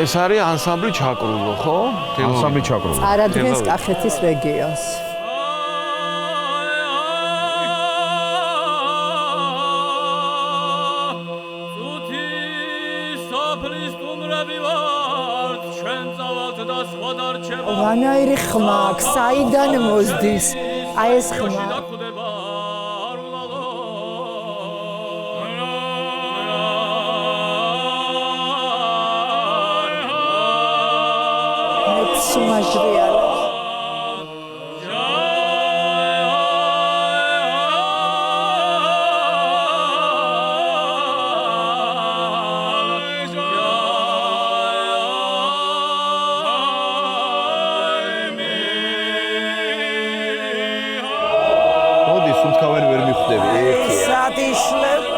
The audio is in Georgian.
ეს არის ანსამბლი ჩაკრულო, ხო? ანსამბლი ჩაკრულო. წარადგენს კახეთის რეგიონს. რანაირი ხმა აქვს, საიდან მოსდის? აი ეს ხმა. სუმაჟრიალა. მოდი, სუნთქავენ ვერ მიხვდები, ერთია. სად იშლებ?